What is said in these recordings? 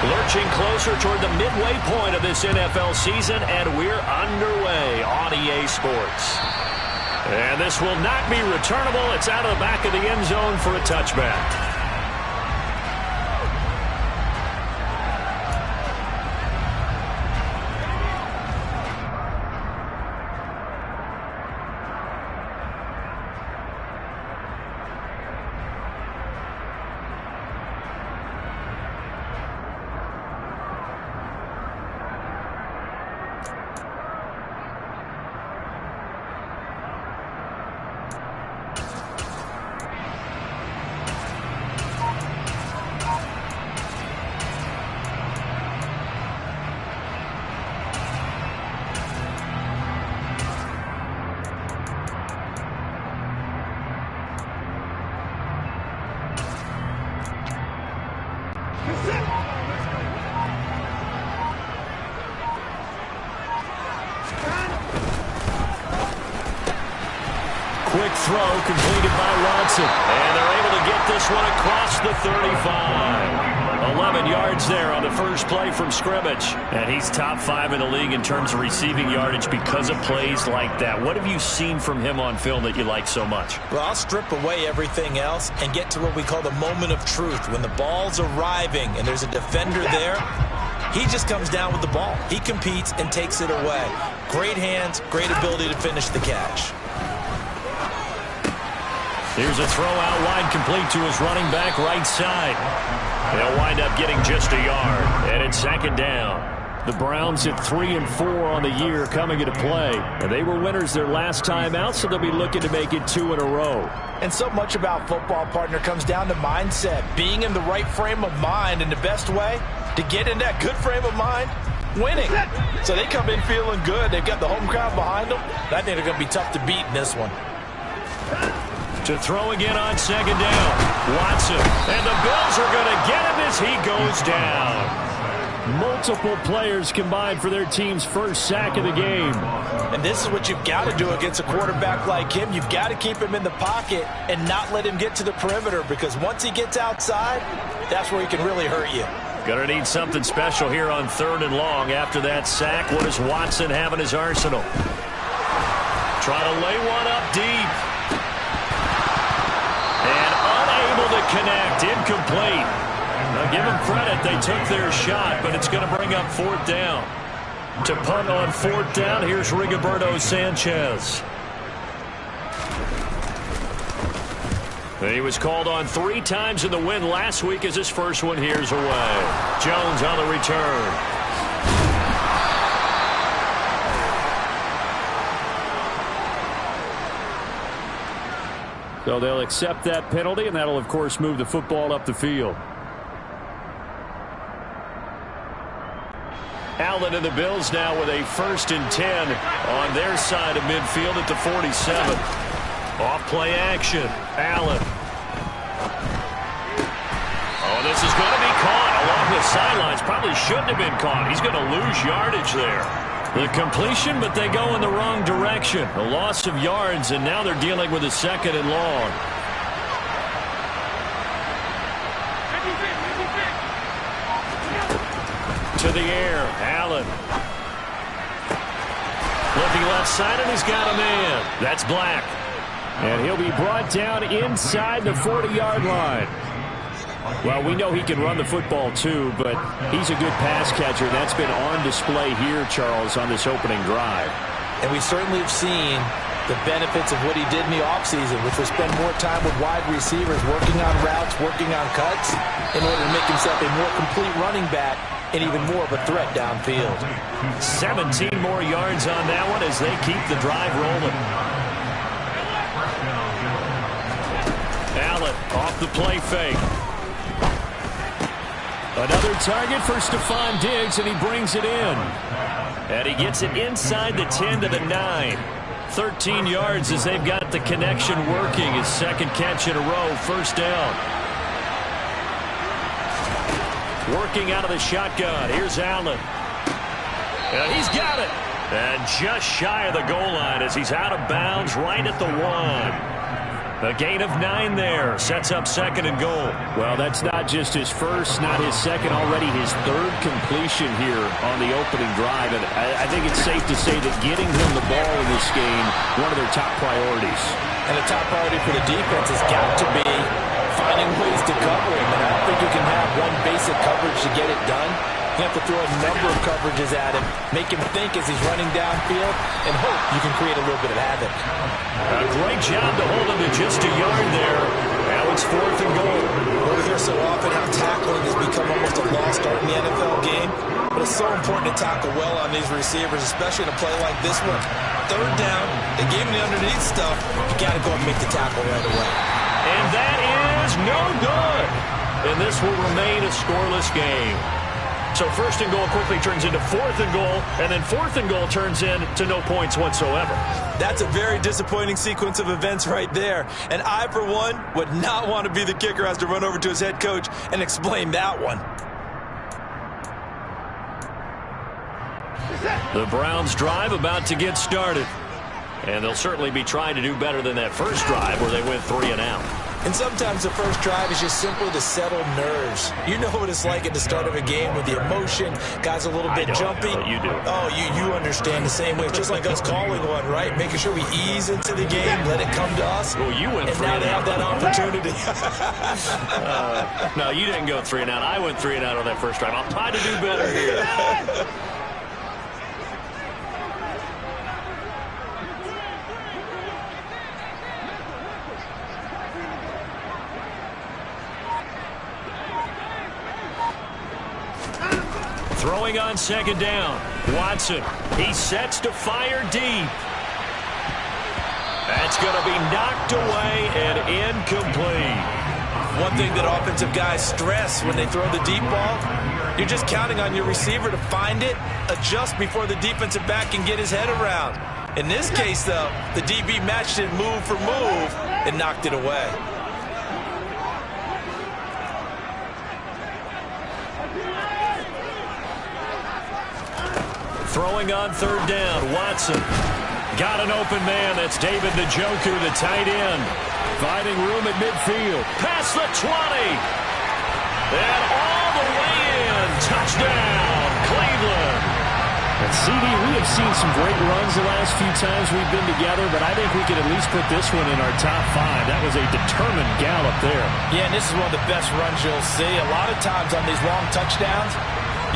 Lurching closer toward the midway point of this NFL season, and we're underway on EA Sports. And this will not be returnable. It's out of the back of the end zone for a touchback. Quick throw completed by Watson. And they're able to get this one across the 35. 11 yards there on the first play from scrimmage. And he's top 5 in the league in terms of receiving yardage because of plays like that. What have you seen from him on film that you like so much? Well, I'll strip away everything else and get to what we call the moment of truth. When the ball's arriving and there's a defender there, he just comes down with the ball. He competes and takes it away. Great hands, great ability to finish the catch. Here's a throw out wide, complete to his running back right side. They'll wind up getting just a yard, and it's second down. The Browns at 3 and 4 on the year coming into play. And they were winners their last time out, so they'll be looking to make it 2 in a row. And so much about football, partner, comes down to mindset. Being in the right frame of mind, and the best way to get in that good frame of mind, winning. So they come in feeling good. They've got the home crowd behind them. I think they're going to be tough to beat in this one. To throw again on second down. Watson. And the Bills are going to get him as he goes down. Multiple players combined for their team's first sack of the game. And this is what you've got to do against a quarterback like him. You've got to keep him in the pocket and not let him get to the perimeter, because once he gets outside, that's where he can really hurt you. Going to need something special here on 3rd and long after that sack. What does Watson have in his arsenal? Try to lay one up deep. And unable to connect. Incomplete. Now give them credit. They took their shot, but it's going to bring up 4th down. To punt on 4th down, here's Rigoberto Sanchez. He was called on 3 times in the win last week as his first one here's away. Jones on the return. So they'll accept that penalty, and that'll, of course, move the football up the field. Allen and the Bills now with a 1st and 10 on their side of midfield at the 47. Off play action. Allen. Oh, this is going to be caught along the sidelines. Probably shouldn't have been caught. He's going to lose yardage there. The completion, but they go in the wrong direction. A loss of yards, and now they're dealing with a 2nd and long. To the air, Allen. Looking left side, and he's got a man. That's Black. And he'll be brought down inside the 40-yard line. Well, we know he can run the football too, but he's a good pass catcher. That's been on display here, Charles, on this opening drive. And we certainly have seen the benefits of what he did in the offseason, which was spend more time with wide receivers, working on routes, working on cuts, in order to make himself a more complete running back and even more of a threat downfield. 17 more yards on that one as they keep the drive rolling. Allen off the play fake. Another target for Stephon Diggs, and he brings it in. And he gets it inside the 10 to the 9. 13 yards as they've got the connection working. His 2nd catch in a row, 1st down. Working out of the shotgun. Here's Allen. And he's got it. And just shy of the goal line as he's out of bounds right at the 1. A gain of 9 there. Sets up 2nd and goal. Well, that's not just his first, not his second, already his 3rd completion here on the opening drive. And I think it's safe to say that getting him the ball in this game, one of their top priorities. And the top priority for the defense has got to be finding ways to cover him. And I don't think you can have one basic coverage to get it done. You have to throw a number of coverages at him, make him think as he's running downfield, and hope you can create a little bit of havoc. A great job to hold him to just a yard there. Now it's 4th and goal. We hear so often how tackling has become almost a lost art in the NFL game, but it's so important to tackle well on these receivers, especially in a play like this one. 3rd down, they gave him the underneath stuff. You got to go and make the tackle right away. And that is no good. And this will remain a scoreless game. So 1st and goal quickly turns into 4th and goal, and then 4th and goal turns into no points whatsoever. That's a very disappointing sequence of events right there. And I, for one, would not want to be the kicker who has to run over to his head coach and explain that one. The Browns drive about to get started. And they'll certainly be trying to do better than that first drive where they went 3 and out. And sometimes the first drive is just simply to settle nerves. You know what it's like at the start of a game with the emotion. Guys a little bit jumpy. You do. Oh, you understand the same way. It's just like us calling one, right? Making sure we ease into the game, let it come to us. Well, you went 3 and now they have that opportunity. No, you didn't go 3 and out. I went 3 and out on that first drive. I'll try to do better here. Throwing on 2nd down. Watson. He sets to fire deep. That's going to be knocked away and incomplete. One thing that offensive guys stress when they throw the deep ball, you're just counting on your receiver to find it, adjust before the defensive back can get his head around. In this case, though, the DB matched it move for move and knocked it away. Throwing on 3rd down, Watson. Got an open man. That's David Njoku, the tight end. Finding room at midfield. Past the 20. And all the way in. Touchdown, Cleveland. And CD, we have seen some great runs the last few times we've been together, but I think we could at least put this one in our top 5. That was a determined gallop there. Yeah, and this is one of the best runs you'll see. A lot of times on these long touchdowns,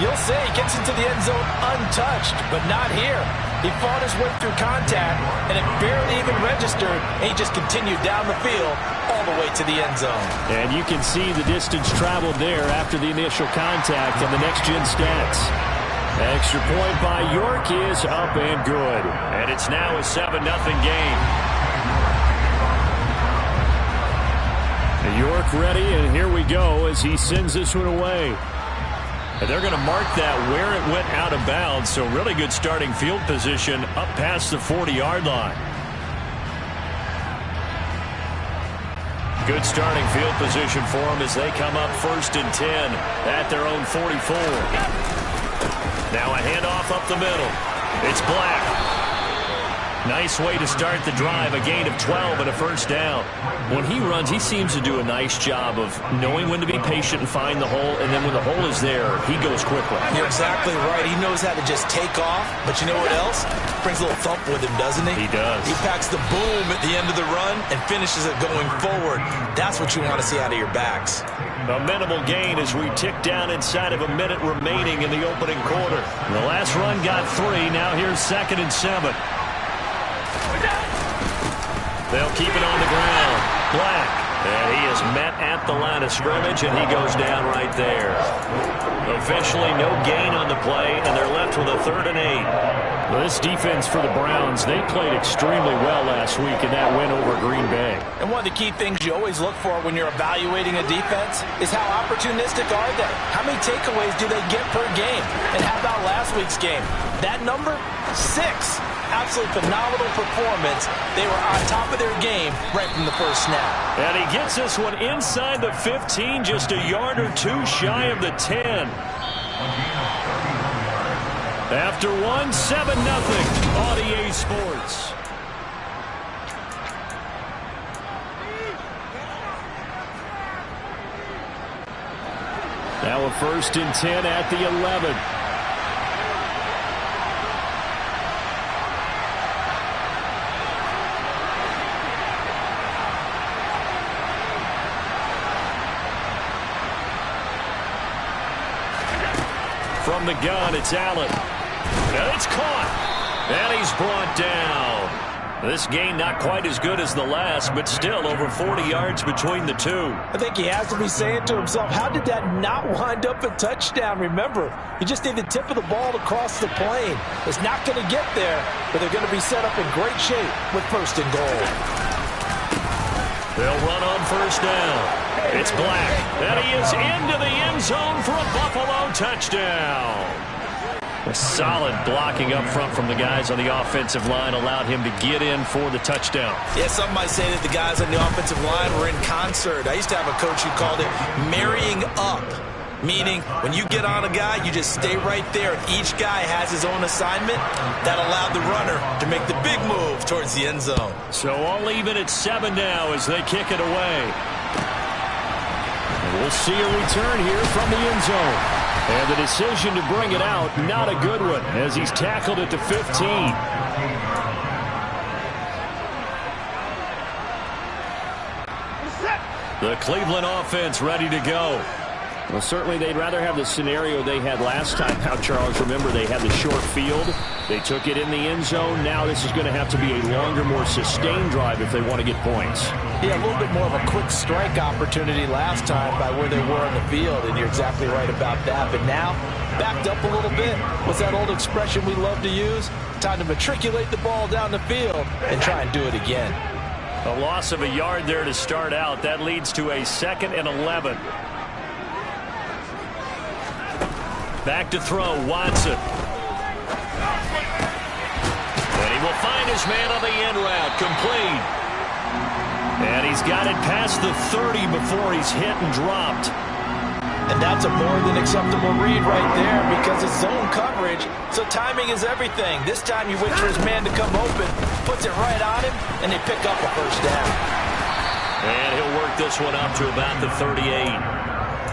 you'll see he gets into the end zone untouched, but not here. He fought his way through contact, and it barely even registered, and he just continued down the field all the way to the end zone. And you can see the distance traveled there after the initial contact on the next-gen stats. Extra point by York is up and good. And it's now a 7-0 game. York ready, and here we go as he sends this one away. And they're going to mark that where it went out of bounds, so really good starting field position up past the 40-yard line. Good starting field position for them as they come up 1st and 10 at their own 44. Now a handoff up the middle. It's Black. Nice way to start the drive, a gain of 12 and a 1st down. When he runs, he seems to do a nice job of knowing when to be patient and find the hole, and then when the hole is there, he goes quickly. You're exactly right. He knows how to just take off, but you know what else? Brings a little thump with him, doesn't he? He does. He packs the boom at the end of the run and finishes it going forward. That's what you want to see out of your backs. A minimal gain as we tick down inside of a minute remaining in the opening quarter. The last run got 3. Now here's 2nd and 7. They'll keep it on the ground. Black. And he is met at the line of scrimmage, and he goes down right there. Officially no gain on the play, and they're left with a 3rd and 8. Well, this defense for the Browns, they played extremely well last week in that win over Green Bay. And one of the key things you always look for when you're evaluating a defense is how opportunistic are they? How many takeaways do they get per game? And how about last week's game? That number? 6. Absolutely phenomenal performance. They were on top of their game right from the first snap. And he gets this one inside the 15, just a yard or 2 shy of the 10. After 1, 7-0 on EA Sports. Now a 1st and 10 at the 11. From the gun, it's Allen. And it's caught. And he's brought down. This game not quite as good as the last, but still over 40 yards between the two. I think he has to be saying to himself, how did that not wind up a touchdown? Remember, you just need the tip of the ball to cross the plane. It's not going to get there, but they're going to be set up in great shape with 1st and goal. They'll run on 1st down. It's Black. And he is into the end zone for a Buffalo touchdown. A solid blocking up front from the guys on the offensive line allowed him to get in for the touchdown. Yeah, some might say that the guys on the offensive line were in concert. I used to have a coach who called it marrying up, meaning when you get on a guy, you just stay right there. And each guy has his own assignment that allowed the runner to make the big move towards the end zone. So all even at 7 now as they kick it away. We'll see a return here from the end zone. And the decision to bring it out, not a good one, as he's tackled at the 15. The Cleveland offense ready to go. Well, certainly they'd rather have the scenario they had last time out, Charles. Remember, they had the short field. They took it in the end zone. Now this is going to have to be a longer, more sustained drive if they want to get points. Yeah, a little bit more of a quick strike opportunity last time by where they were on the field, and you're exactly right about that. But now, backed up a little bit. What's that old expression we love to use? Time to matriculate the ball down the field and try and do it again. A loss of a yard there to start out. That leads to a 2nd and 11. Back to throw, Watson. And he will find his man on the end route, complete. And he's got it past the 30 before he's hit and dropped. And that's a more than acceptable read right there because it's zone coverage, so timing is everything. This time you wait for his man to come open, puts it right on him, and they pick up a 1st down. And he'll work this one up to about the 38.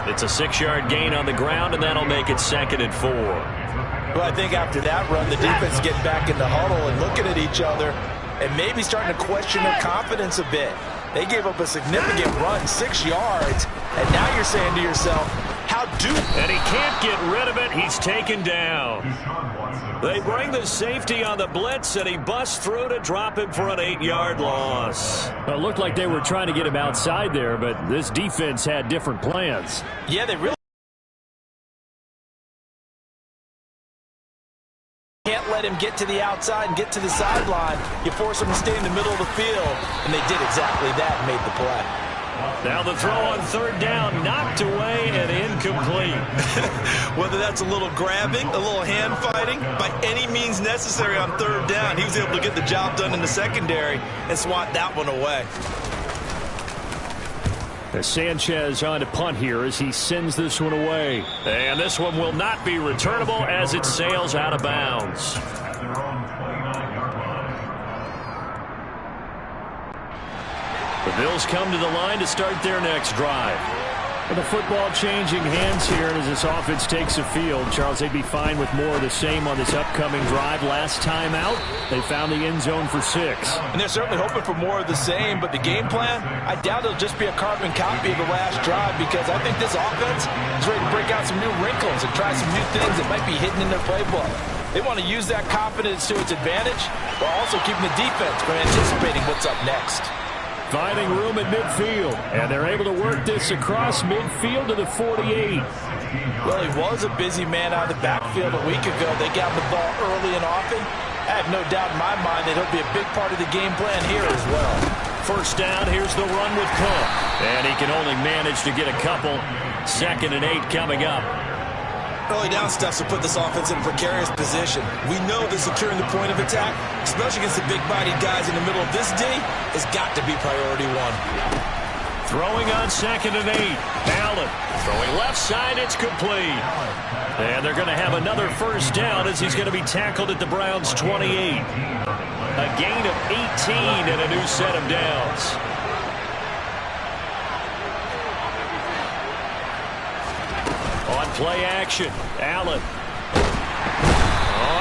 It's a 6-yard gain on the ground, and that'll make it 2nd and 4. Well, I think after that run, the defense is getting back in the huddle and looking at each other and maybe starting to question their confidence a bit. They gave up a significant run, 6 yards, and now you're saying to yourself, how do... And he can't get rid of it. He's taken down. They bring the safety on the blitz, and he busts through to drop him for an 8-yard loss. Well, it looked like they were trying to get him outside there, but this defense had different plans. Yeah, they really can't let him get to the outside and get to the sideline. You force him to stay in the middle of the field, and they did exactly that and made the play. Now the throw on 3rd down, knocked away and incomplete. Whether that's a little grabbing, a little hand fighting, by any means necessary on 3rd down, he was able to get the job done in the secondary and swat that one away. Sanchez on to punt here as he sends this one away. And this one will not be returnable as it sails out of bounds. The Bills come to the line to start their next drive. With the football changing hands here as this offense takes the field, Charles, they'd be fine with more of the same on this upcoming drive. Last time out, they found the end zone for 6. And they're certainly hoping for more of the same, but the game plan, I doubt it'll just be a carbon copy of the last drive because I think this offense is ready to break out some new wrinkles and try some new things that might be hidden in their playbook. They want to use that confidence to its advantage while also keeping the defense from anticipating what's up next. Finding room at midfield, and they're able to work this across midfield to the 48. Well, he was a busy man out of the backfield a week ago. They got the ball early and often. I have no doubt in my mind that he'll be a big part of the game plan here as well. 1st down, here's the run with Cook. And he can only manage to get a couple. 2nd and 8 coming up. Early down stuff to put this offense in a precarious position. We know that securing the point of attack, especially against the big-bodied guys in the middle of this D, has got to be priority 1. Throwing on 2nd and 8. Allen throwing left side, it's complete. And they're going to have another 1st down as he's going to be tackled at the Browns' 28. A gain of 18 and a new set of downs. play action. Allen.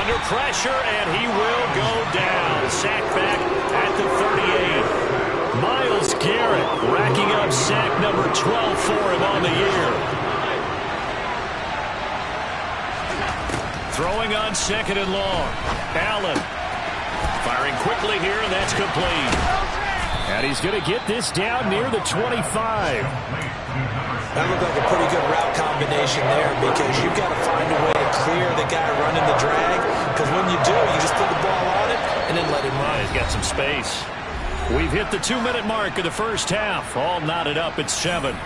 Under pressure, and he will go down. Sacked back at the 38. Myles Garrett racking up sack number 12 for him on the year. Throwing on 2nd and long. Allen firing quickly here, and that's complete. And he's going to get this down near the 25. That looked like a pretty good route combination there because you've got to find a way to clear the guy running the drag, because when you do, you just put the ball on it and then let him run. He's got some space. We've hit the 2-minute mark of the first half. All knotted up at 7.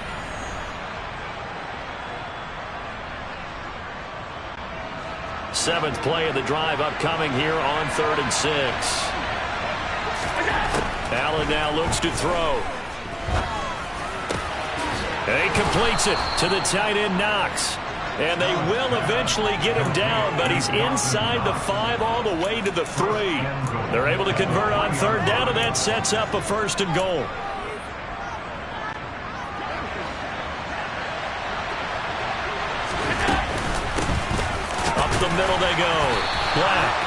Seventh play of the drive upcoming here on 3rd and 6. Allen now looks to throw. And he completes it to the tight end, Knox. And they will eventually get him down, but he's inside the 5 all the way to the 3. They're able to convert on 3rd down, and that sets up a 1st and goal. Up the middle they go. Black.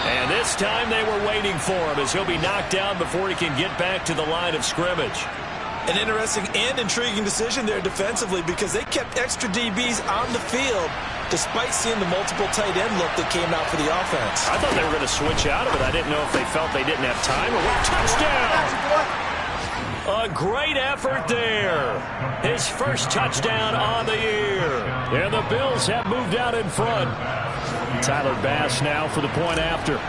And this time they were waiting for him as he'll be knocked down before he can get back to the line of scrimmage. An interesting and intriguing decision there defensively because they kept extra DBs on the field despite seeing the multiple tight end look that came out for the offense. I thought they were going to switch out of it. I didn't know if they felt they didn't have time or what. Touchdown! A great effort there. His first touchdown on the year. And the Bills have moved out in front. Tyler Bass now for the point after.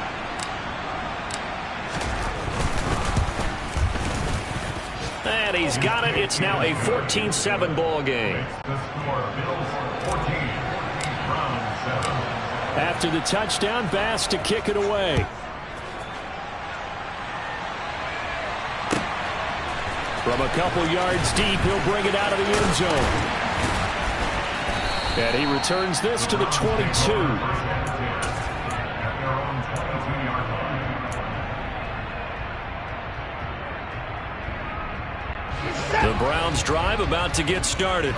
And he's got it. It's now a 14-7 ball game. After the touchdown, Bass to kick it away. From a couple yards deep, he'll bring it out of the end zone. And he returns this to the 22. The Browns drive about to get started.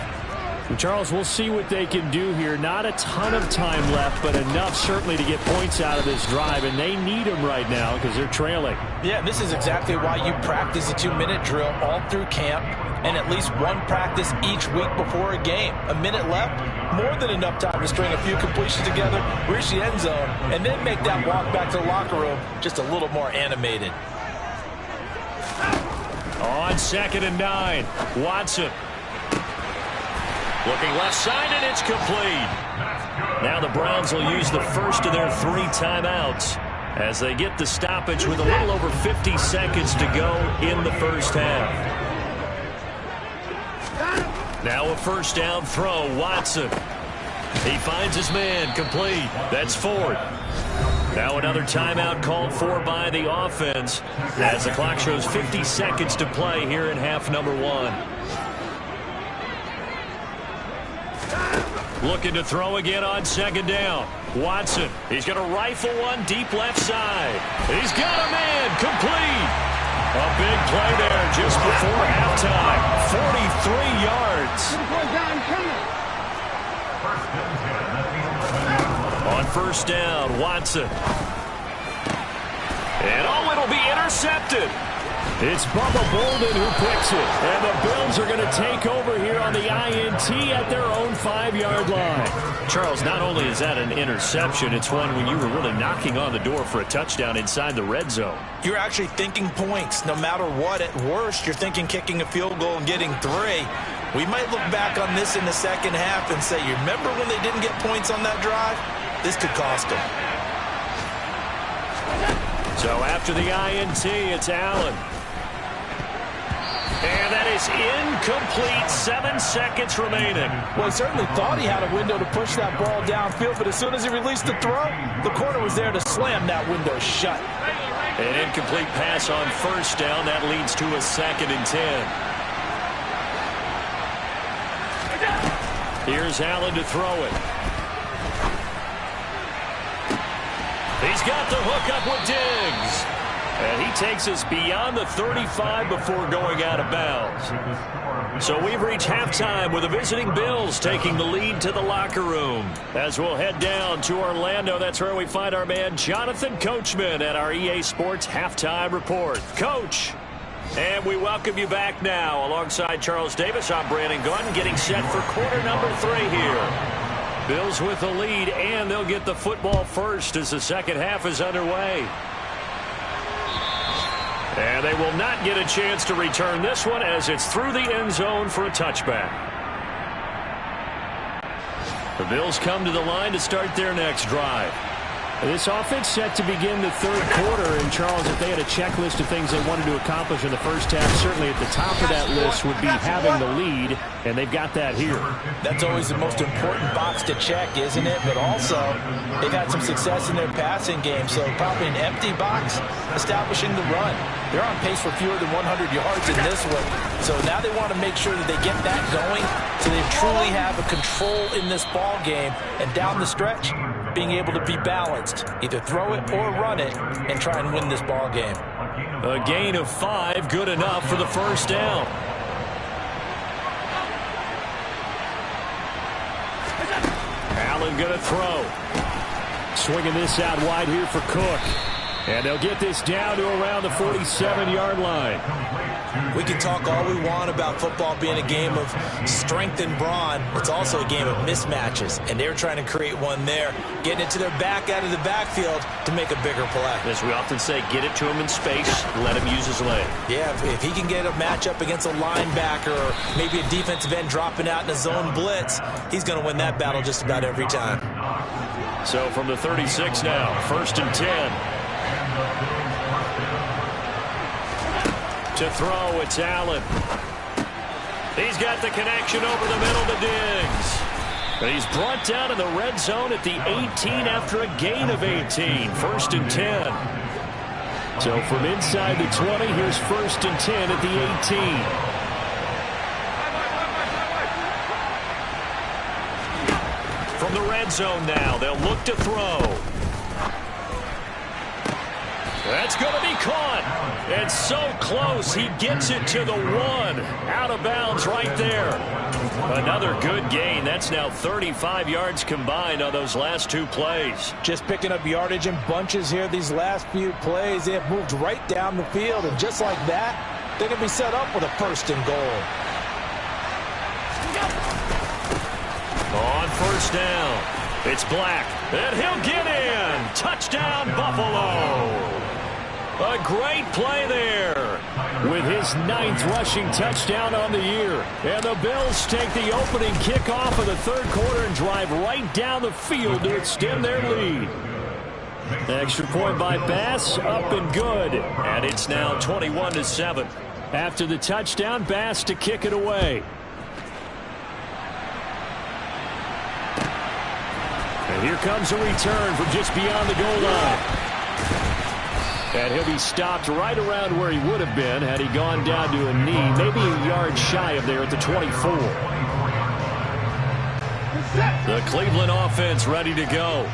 Charles, we'll see what they can do here. Not a ton of time left, but enough certainly to get points out of this drive, and they need them right now because they're trailing. Yeah, this is exactly why you practice a 2-minute drill all through camp and at least one practice each week before a game. A minute left, more than enough time to string a few completions together, reach the end zone, and then make that walk back to the locker room just a little more animated. On 2nd and 9, Watson. Looking left side, and it's complete. Now the Browns will use the first of their 3 timeouts as they get the stoppage with a little over 50 seconds to go in the first half. Now a first down throw, Watson. He finds his man, complete. That's Ford. Now another timeout called for by the offense as the clock shows 50 seconds to play here in half number 1. Looking to throw again on 2nd down. Watson, he's going to rifle one deep left side. He's got a man, complete. A big play there just before halftime. 43 yards. On first down, Watson. And oh, it'll be intercepted. It's Bubba Bolden who picks it. And the Bills are going to take over here on the INT at their own 5-yard line. Charles, not only is that an interception, it's one when you were really knocking on the door for a touchdown inside the red zone. You're actually thinking points no matter what. At worst, you're thinking kicking a field goal and getting 3. We might look back on this in the second half and say, you remember when they didn't get points on that drive? This could cost them. So after the INT, it's Allen. And that is incomplete. 7 seconds remaining. Well, he certainly thought he had a window to push that ball downfield, but as soon as he released the throw, the corner was there to slam that window shut. An incomplete pass on first down. That leads to a 2nd and 10. Here's Allen to throw it. He's got the hook up with Diggs. And he takes us beyond the 35 before going out of bounds. So we've reached halftime with the visiting Bills taking the lead to the locker room. As we'll head down to Orlando, that's where we find our man Jonathan Coachman at our EA Sports Halftime Report. Coach, and we welcome you back now. Alongside Charles Davis, I'm Brandon Gunn, getting set for quarter number 3 here. Bills with the lead, and they'll get the football first as the second half is underway. And they will not get a chance to return this one as it's through the end zone for a touchback. The Bills come to the line to start their next drive. This offense set to begin the third quarter. And, Charles, if they had a checklist of things they wanted to accomplish in the first half, certainly at the top of that list would be having the lead, and they've got that here. That's always the most important box to check, isn't it? But also, they've had some success in their passing game, so probably an empty box establishing the run. They're on pace for fewer than 100 yards in this one. So now they want to make sure that they get that going so they truly have a control in this ball game. And down the stretch, being able to be balanced. Either throw it or run it and try and win this ball game. A gain of 5, good enough for the first down. Allen going to throw. Swinging this out wide here for Cook. And they'll get this down to around the 47-yard line. We can talk all we want about football being a game of strength and brawn. It's also a game of mismatches, and they're trying to create one there, getting it to their back out of the backfield to make a bigger play. As we often say, get it to him in space, let him use his leg. Yeah, if he can get a matchup against a linebacker or maybe a defensive end dropping out in a zone blitz, he's going to win that battle just about every time. So from the 36 now, 1st and 10. To throw, it's Allen. He's got the connection over the middle to Diggs. And he's brought down in the red zone at the 18 after a gain of 18. 1st and 10. So from inside the 20, here's 1st and 10 at the 18. From the red zone now, they'll look to throw. That's going to be caught. And so close, he gets it to the 1. Out of bounds right there. Another good gain. That's now 35 yards combined on those last 2 plays. Just picking up yardage in bunches here these last few plays. They have moved right down the field, and just like that, they're going to be set up with a 1st and goal. On 1st down, it's Black, and he'll get in. Touchdown, Buffalo. A great play there. With his 9th rushing touchdown on the year. And the Bills take the opening kickoff of the third quarter and drive right down the field to extend their lead. Extra point by Bass, up and good. And it's now 21-7. After the touchdown, Bass to kick it away. And here comes a return from just beyond the goal line. And he'll be stopped right around where he would have been had he gone down to a knee, maybe a yard shy of there at the 24. The Cleveland offense ready to go.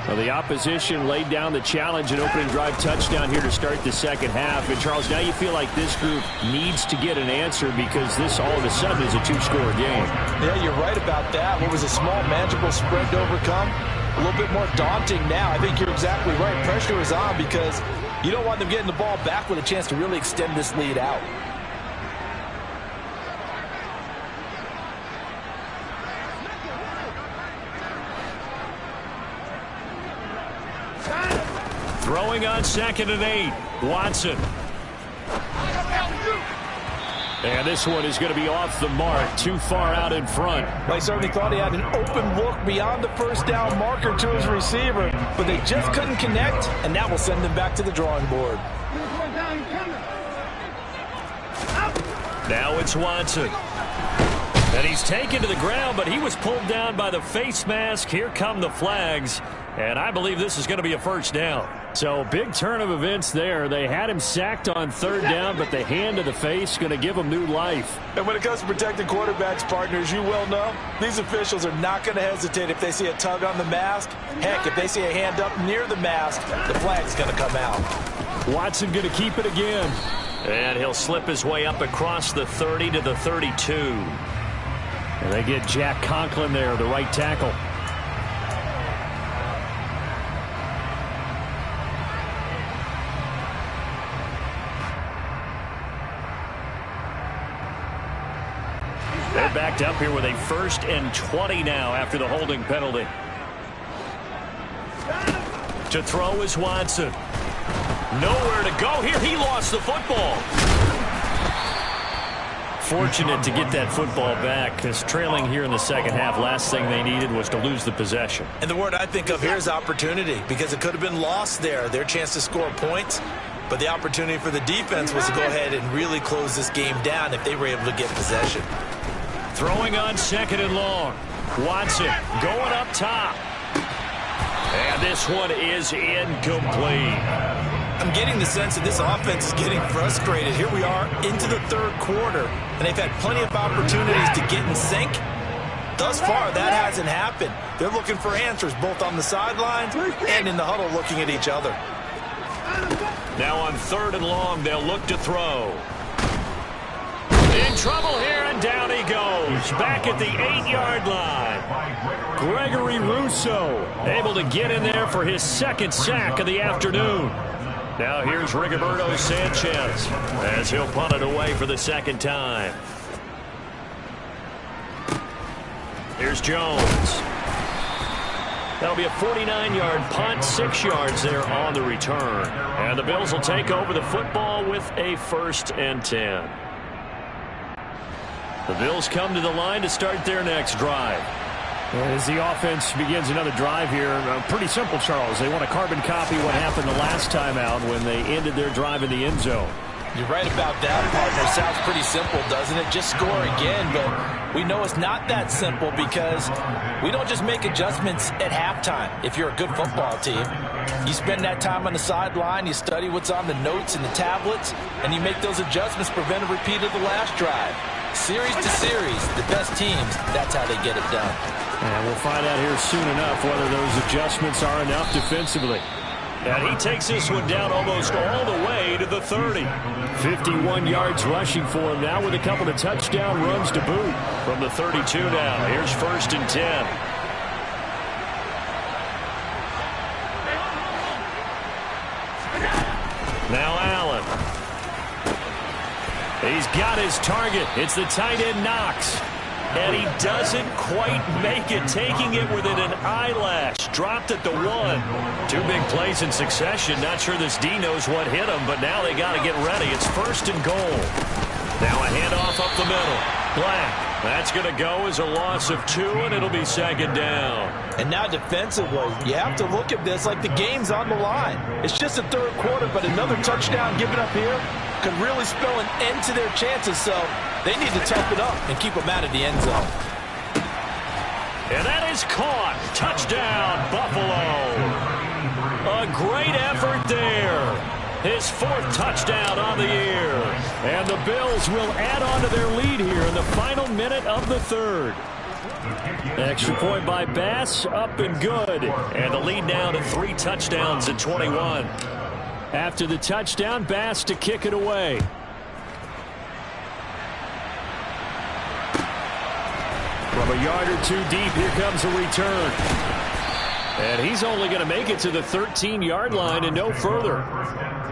Well, the opposition laid down the challenge and opening drive touchdown here to start the second half. And, Charles, now you feel like this group needs to get an answer because this all of a sudden is a 2-score game. Yeah, you're right about that. What was a small, manageable spread to overcome? A little bit more daunting now. I think you're exactly right. Pressure is on because you don't want them getting the ball back with a chance to really extend this lead out. Throwing on 2nd and 8. Watson. And this one is going to be off the mark, too far out in front. Well, he certainly thought he had an open look beyond the 1st down marker to his receiver, but they just couldn't connect, and that will send them back to the drawing board. Now it's Watson. And he's taken to the ground, but he was pulled down by the face mask. Here come the flags. And I believe this is going to be a 1st down. So big turn of events there. They had him sacked on 3rd down, but the hand to the face going to give him new life. And when it comes to protecting quarterbacks, partners, you well know, these officials are not going to hesitate if they see a tug on the mask. Heck, if they see a hand up near the mask, the flag is going to come out. Watson going to keep it again. And he'll slip his way up across the 30 to the 32. And they get Jack Conklin there, the right tackle. They're backed up here with a 1st and 20 now after the holding penalty. To throw is Watson. Nowhere to go here. He lost the football. Fortunate to get that football back, because trailing here in the second half, last thing they needed was to lose the possession. And the word I think of here is opportunity, because it could have been lost there, their chance to score points. But the opportunity for the defense was to go ahead and really close this game down if they were able to get possession. Throwing on 2nd and long. Watson going up top. And this one is incomplete. I'm getting the sense that this offense is getting frustrated. Here we are into the 3rd quarter, and they've had plenty of opportunities to get in sync. Thus far, that hasn't happened. They're looking for answers both on the sidelines and in the huddle looking at each other. Now on 3rd and long, they'll look to throw. In trouble here, and down he goes. Back at the 8-yard line. Gregory Rousseau able to get in there for his 2nd sack of the afternoon. Now here's Rigoberto Sanchez as he'll punt it away for the 2nd time. Here's Jones. That'll be a 49-yard punt, 6 yards there on the return. And the Bills will take over the football with a 1st and 10. The Bills come to the line to start their next drive. As the offense begins another drive here, pretty simple, Charles. They want to carbon copy what happened the last time out when they ended their drive in the end zone. You're right about that, partner. Sounds pretty simple, doesn't it? Just score again, but we know it's not that simple because we don't just make adjustments at halftime. If you're a good football team, you spend that time on the sideline, you study what's on the notes and the tablets, and you make those adjustments, prevent a repeat of the last drive. Series to series, the best teams, that's how they get it done. And we'll find out here soon enough whether those adjustments are enough defensively. And he takes this one down almost all the way to the 30. 51 yards rushing for him now with a couple of touchdown runs to boot. From the 32 now, here's 1st and 10. Now Allen. He's got his target. It's the tight end Knox. And he doesn't quite make it, taking it within an eyelash. Dropped at the 1. 2 big plays in succession. Not sure this D knows what hit him, but now they got to get ready. It's 1st and goal. Now a handoff up the middle. Black. That's going to go as a loss of 2, and it'll be 2nd down. And now defensively, you have to look at this like the game's on the line. It's just the 3rd quarter, but another touchdown given up here could really spell an end to their chances, so they need to toughen up and keep them out of the end zone. And that is caught. Touchdown, Buffalo. A great effort there. His 4th touchdown on the year. And the Bills will add on to their lead here in the final minute of the 3rd. Extra point by Bass, up and good. And the lead now to 3 touchdowns at 21. After the touchdown, Bass to kick it away. From a yard or 2 deep, here comes a return. And he's only going to make it to the 13-yard line and no further.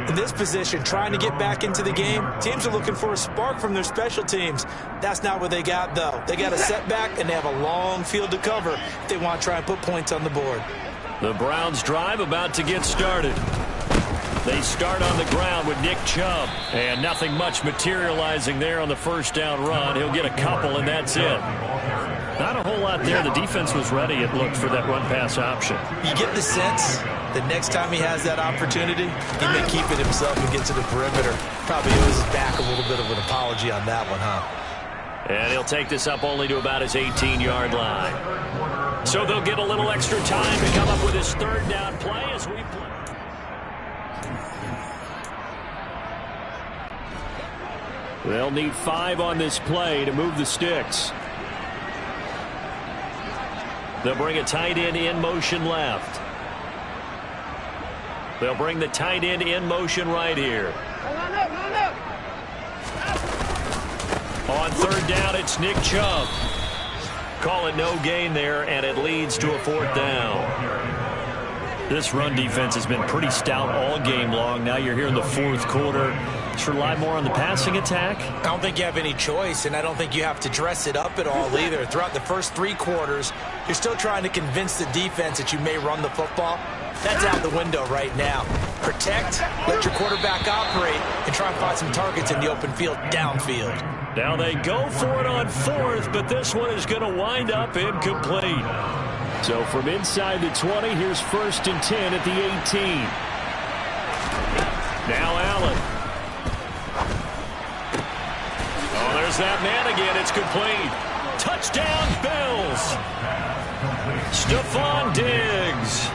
In this position, trying to get back into the game, teams are looking for a spark from their special teams. That's not what they got, though. They got a setback, and they have a long field to cover if they want to try and put points on the board. The Browns' drive about to get started. They start on the ground with Nick Chubb. And nothing much materializing there on the 1st down run. He'll get a couple, and that's it. Not a whole lot there. The defense was ready, it looked, for that run-pass option. You get the sense that next time he has that opportunity, he may keep it himself and get to the perimeter. Probably owes his back a little bit of an apology on that one, huh? And he'll take this up only to about his 18-yard line. So they'll get a little extra time to come up with his 3rd down play as we play. They'll need 5 on this play to move the sticks. They'll bring a tight end in motion left. They'll bring the tight end in motion right here. On third down, it's Nick Chubb. Call it no gain there, and it leads to a fourth down. This run defense has been pretty stout all game long. Now you're here in the fourth quarter. Should rely more on the passing attack? I don't think you have any choice, and I don't think you have to dress it up at all either. Throughout the first 3 quarters, you're still trying to convince the defense that you may run the football. That's out the window right now. Protect, let your quarterback operate, and try and find some targets in the open field downfield. Now they go for it on fourth, but this one is going to wind up incomplete. So from inside the 20, here's 1st and 10 at the 18. Now Allen. Oh, there's that man again. It's complete. Touchdown, Bills. Stephon Diggs.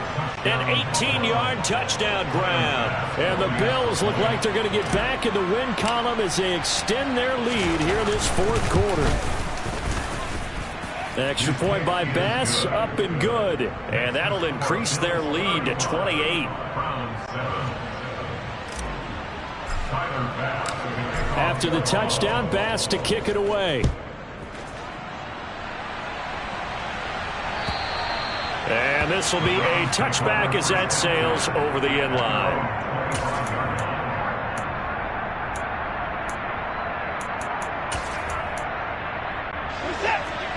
An 18-yard touchdown grab. And the Bills look like they're going to get back in the win column as they extend their lead here in this fourth quarter. Extra point by Bass, up and good. And that'll increase their lead to 28. After the touchdown, Bass to kick it away. And this will be a touchback as that sails over the end line.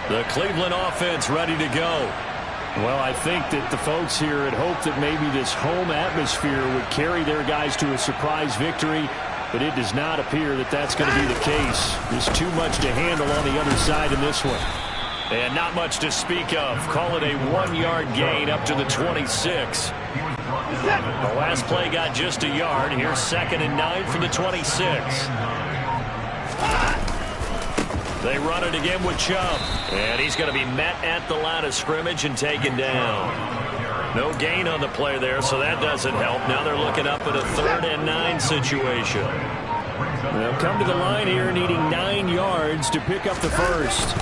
The Cleveland offense ready to go. Well, I think that the folks here had hoped that maybe this home atmosphere would carry their guys to a surprise victory, but it does not appear that that's going to be the case. There's too much to handle on the other side in this one. And not much to speak of. Call it a 1-yard gain up to the 26. The last play got just a yard. Here's 2nd and 9 from the 26. They run it again with Chubb. And he's going to be met at the line of scrimmage and taken down. No gain on the play there, so that doesn't help. Now they're looking up at a 3rd and 9 situation. They'll come to the line here needing 9 yards to pick up the first.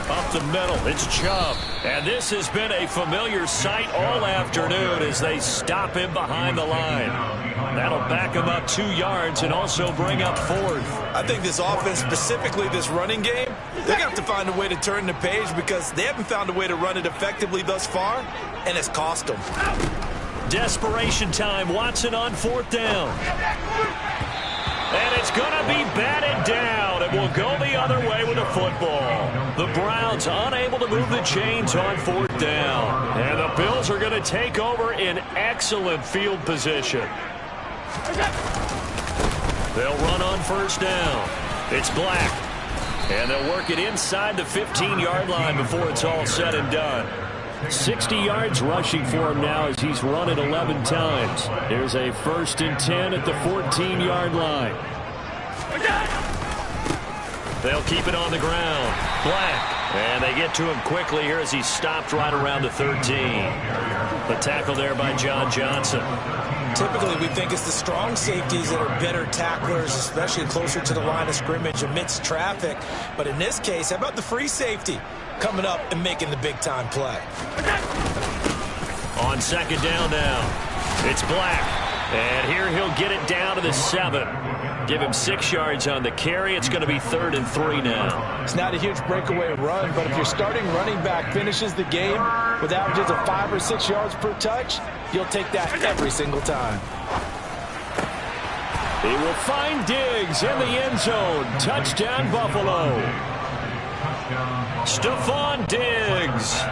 Up the middle, it's Chubb. And this has been a familiar sight all afternoon as they stop him behind the line. That'll back him up 2 yards and also bring up 4th. I think this offense, specifically this running game, they're going to have to find a way to turn the page because they haven't found a way to run it effectively thus far, and it's cost them. Desperation time. Watson on 4th down. And it's going to be batted down. It will go the other way with the football. The Browns unable to move the chains on 4th down. And the Bills are going to take over in excellent field position. They'll run on 1st down. It's Black. And they'll work it inside the 15-yard line before it's all said and done. 60 yards rushing for him now as he's run it 11 times. There's a 1st and 10 at the 14-yard line. They'll keep it on the ground. Black. And they get to him quickly here as he's stopped right around the 13. The tackle there by John Johnson. Typically, we think it's the strong safeties that are better tacklers, especially closer to the line of scrimmage amidst traffic. But in this case, how about the free safety coming up and making the big-time play? On 2nd down now, it's Black. And here he'll get it down to the 7. Give him 6 yards on the carry. It's going to be 3rd and 3 now. It's not a huge breakaway run, but if your starting running back finishes the game with averages of 5 or 6 yards per touch, you'll take that every single time. He will find Diggs in the end zone. Touchdown, Buffalo. Stephon Diggs.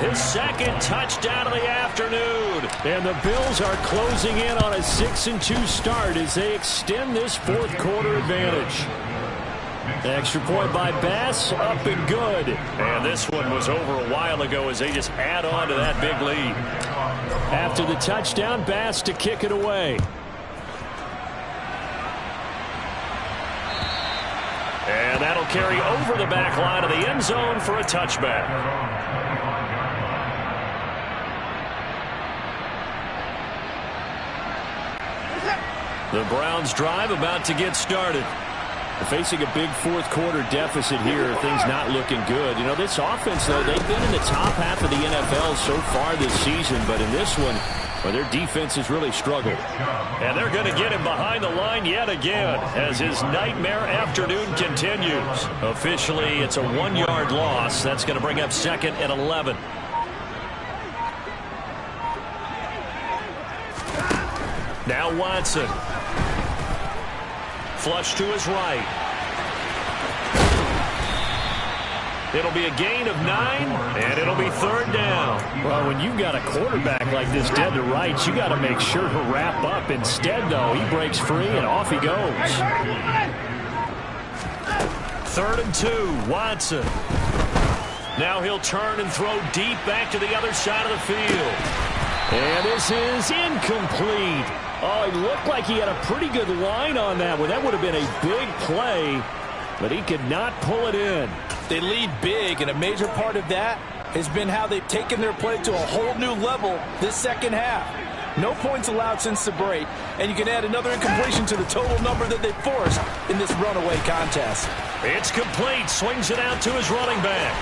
His 2nd touchdown of the afternoon. And the Bills are closing in on a 6-2 start as they extend this fourth quarter advantage. Extra point by Bass, up and good. And this one was over a while ago as they just add on to that big lead. After the touchdown, Bass to kick it away. And that'll carry over the back line of the end zone for a touchback. The Browns drive about to get started. Facing a big fourth quarter deficit here, things not looking good. You know, this offense, though, they've been in the top half of the NFL so far this season, but in this one, Well, their defense has really struggled. And they're going to get him behind the line yet again as his nightmare afternoon continues. Officially, it's a 1-yard loss. That's going to bring up 2nd and 11. Now Watson. Flush to his right. It'll be a gain of 9, and it'll be 3rd down. Well, when you've got a quarterback like this dead to rights, you got to make sure to wrap up. Instead, though, he breaks free, and off he goes. 3rd and 2, Watson. Now he'll turn and throw deep back to the other side of the field. And this is incomplete. Oh, he looked like he had a pretty good line on that one. That would have been a big play, but he could not pull it in. They lead big, and a major part of that has been how they've taken their play to a whole new level this second half. No points allowed since the break, and you can add another incompletion to the total number that they forced in this runaway contest. It's complete. Swings it out to his running back.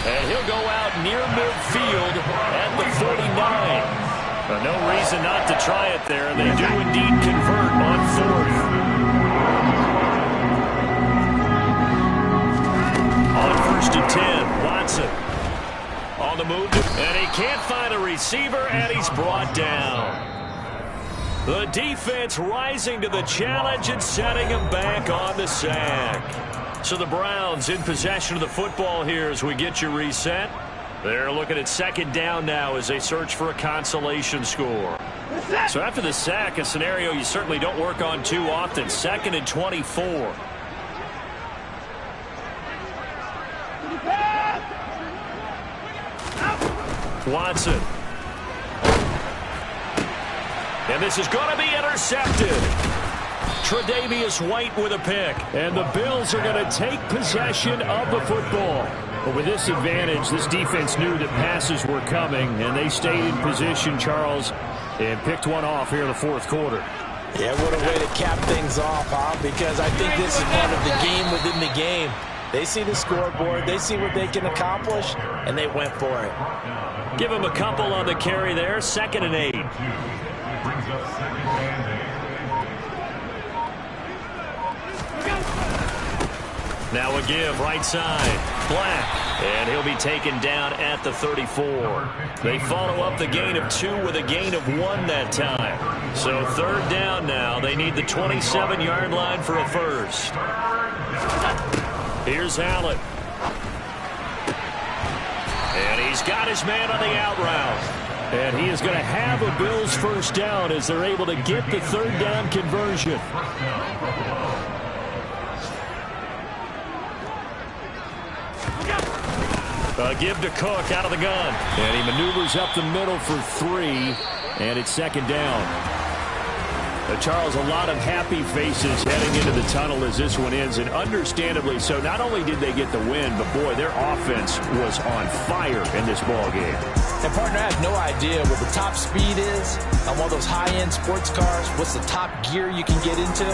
And he'll go out near midfield at the 49. No reason not to try it there. They do indeed convert on 4th. On 1st and 10, Watson on the move, and he can't find a receiver, and he's brought down. The defense rising to the challenge and setting him back on the sack. So the Browns in possession of the football here as we get you reset. They're looking at 2nd down now as they search for a consolation score. So after the sack, a scenario you certainly don't work on too often. 2nd and 24. Watson. And this is going to be intercepted. Tre'Davious White with a pick. And the Bills are going to take possession of the football. But with this advantage, this defense knew that passes were coming, and they stayed in position, Charles, and picked one off here in the 4th quarter. Yeah, what a way to cap things off, huh? Because I think this is part of the game within the game. They see the scoreboard, they see what they can accomplish, and they went for it. Give him a couple on the carry there. 2nd and 8. Now a give right side. Black. And he'll be taken down at the 34. They follow up the gain of 2 with a gain of 1 that time. So 3rd down now. They need the 27-yard line for a first. Here's Allen. And he's got his man on the out route. And he is going to have a Bills first down as they're able to get the 3rd down conversion. Give to Cook out of the gun. And he maneuvers up the middle for 3, and it's 2nd down. Charles, a lot of happy faces heading into the tunnel as this one ends, and understandably so. Not only did they get the win, but boy, their offense was on fire in this ball game. And partner, I have no idea what the top speed is on one of those high-end sports cars. What's the top gear you can get into?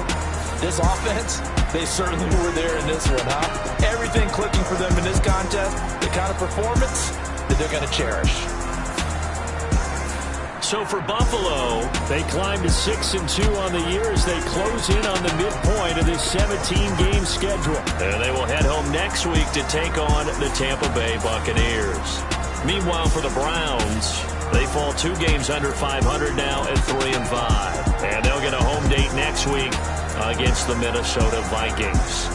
This offense, they certainly were there in this one, huh? Everything clicking for them in this contest, the kind of performance that they're going to cherish. So for Buffalo, they climb to 6-2 on the year as they close in on the midpoint of this 17-game schedule. And they will head home next week to take on the Tampa Bay Buccaneers. Meanwhile, for the Browns, they fall 2 games under 500 now at 3-5. And they'll get a home date next week against the Minnesota Vikings.